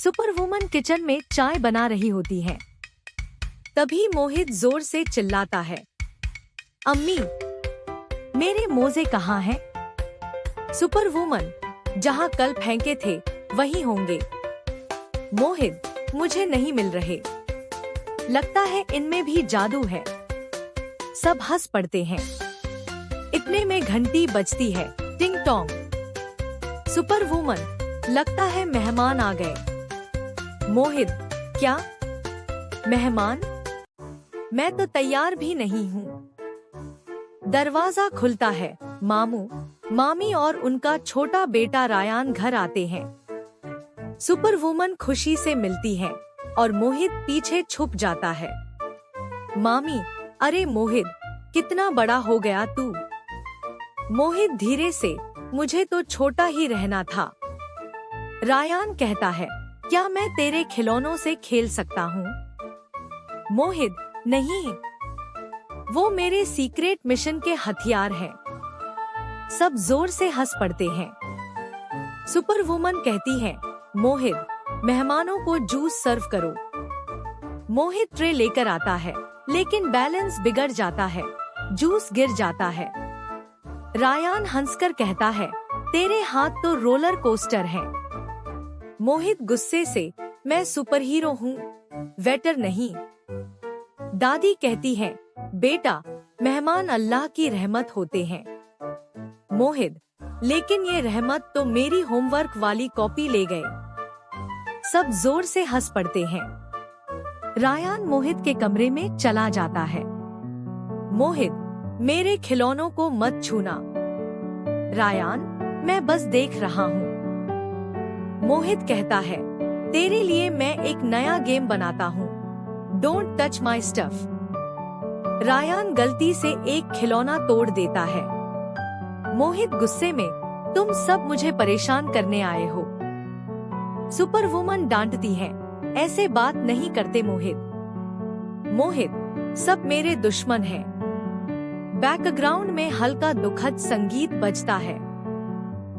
Superwoman kitchen में चाय बना रही होती है। तभी मोहित जोर से चिल्लाता है, अम्मी, मेरे मोजे कहाँ हैं? सुपरवुमन, जहाँ कल फेंके थे वहीं होंगे। मोहित, मुझे नहीं मिल रहे। लगता है इनमें भी जादू है। सब हंस पड़ते हैं। इतने में घंटी बजती है, टिंग टोंग। सुपरवुमन, लगता है मेहमान आ गए। मोहित, क्या मेहमान? मैं तो तैयार भी नहीं हूँ। दरवाजा खुलता है। मामू, मामी और उनका छोटा बेटा रायान घर आते हैं। सुपरवुमन खुशी से मिलती है और मोहित पीछे छुप जाता है। मामी, अरे मोहित, कितना बड़ा हो गया तू। मोहित धीरे से, मुझे तो छोटा ही रहना था। रायान कहता है, क्या मैं तेरे खिलौनों से खेल सकता हूँ? मोहित, नहीं, वो मेरे सीक्रेट मिशन के हथियार हैं। सब जोर से हंस पड़ते हैं। सुपरवुमन कहती है, मोहित, मेहमानों को जूस सर्व करो। मोहित ट्रे लेकर आता है, लेकिन बैलेंस बिगड़ जाता है। जूस गिर जाता है। रायान हंसकर कहता है, तेरे हाथ तो रोलर कोस्टर हैं। मोहित गुस्से से, मैं सुपरहीरो हूँ, वेटर नहीं। दादी कहती है, बेटा, मेहमान अल्लाह की रहमत होते हैं। मोहित, लेकिन ये रहमत तो मेरी होमवर्क वाली कॉपी ले गए। सब जोर से हंस पड़ते हैं। रायान मोहित के कमरे में चला जाता है। मोहित, मेरे खिलौनों को मत छूना। रायान, मैं बस देख रहा हूँ। मोहित कहता है, तेरे लिए मैं एक नया गेम बनाता हूँ। Don't touch my stuff. Ryan गलती से एक खिलौना तोड़ देता है। मोहित गुस्से में, तुम सब मुझे परेशान करने आए हो। सुपरवुमन डांटती है, ऐसे बात नहीं करते मोहित। मोहित, सब मेरे दुश्मन हैं। बैकग्राउंड में हल्का दुखद संगीत बजता है।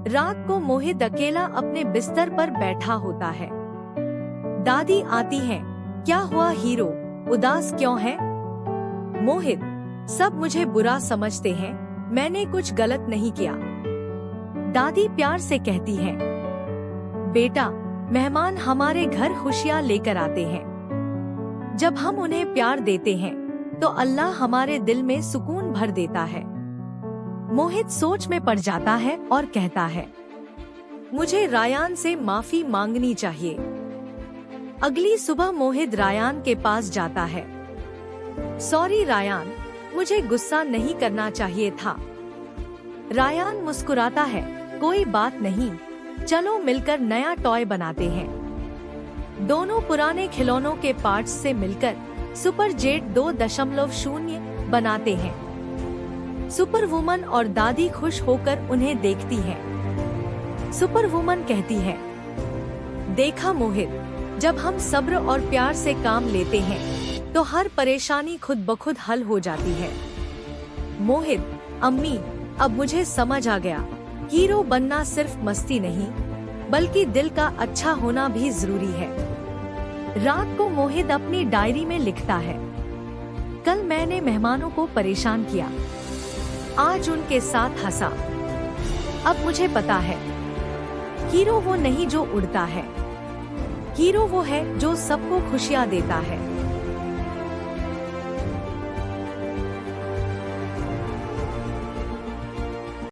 रात को मोहित अकेला अपने बिस्तर पर बैठा होता है। दादी आती है, क्या हुआ हीरो, उदास क्यों है? मोहित, सब मुझे बुरा समझते हैं, मैंने कुछ गलत नहीं किया। दादी प्यार से कहती है, बेटा, मेहमान हमारे घर खुशियाँ लेकर आते हैं। जब हम उन्हें प्यार देते हैं तो अल्लाह हमारे दिल में सुकून भर देता है। मोहित सोच में पड़ जाता है और कहता है, मुझे रायान से माफी मांगनी चाहिए। अगली सुबह मोहित रायान के पास जाता है। सॉरी रायान, मुझे गुस्सा नहीं करना चाहिए था। रायान मुस्कुराता है, कोई बात नहीं, चलो मिलकर नया टॉय बनाते हैं। दोनों पुराने खिलौनों के पार्ट्स से मिलकर सुपर जेट 2.0 बनाते हैं। सुपरवुमन और दादी खुश होकर उन्हें देखती हैं। सुपरवुमन कहती है, देखा मोहित, जब हम सब्र और प्यार से काम लेते हैं तो हर परेशानी खुद ब खुद हल हो जाती है। मोहित, अम्मी, अब मुझे समझ आ गया, हीरो बनना सिर्फ मस्ती नहीं, बल्कि दिल का अच्छा होना भी जरूरी है। रात को मोहित अपनी डायरी में लिखता है, कल मैंने मेहमानों को परेशान किया, आज उनके साथ हंसा। अब मुझे पता है, हीरो वो नहीं जो उड़ता है, हीरो वो है जो सबको खुशियाँ देता है।